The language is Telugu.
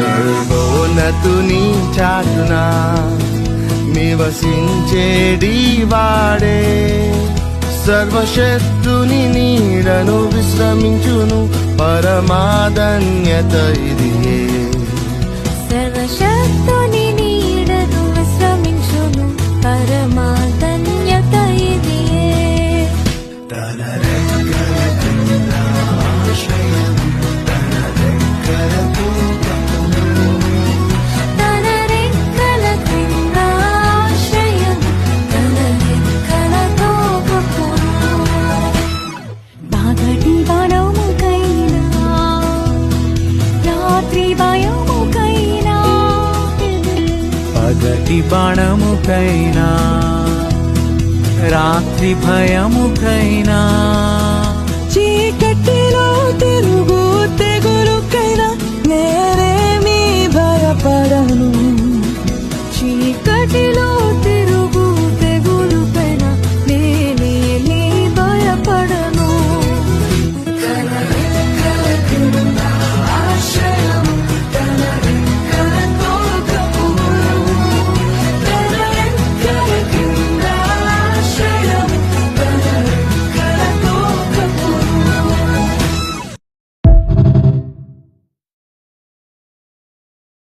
సర్వోన్నతుని చాటునా నివసించేడి వాడే, సర్వశక్తుని నీడను విశ్రమించును పరమాధన్యత ఇదియే. సర్వశక్తుని నీడను విశ్రమించును పరమాధన్యత ఇదియే. తన రెక్కల కింద ఆశ్రయం, తన రెక్కలతో కప్పును. తన రెక్కల క్రింద ఆశ్రయం, తన రెక్కలతో కప్పును. పగటి బాణముకైనా రాత్రి భయముకైనా, పగటి బాణముకైనా రాత్రి భయముకైనా, చీకటిలో తిరుగు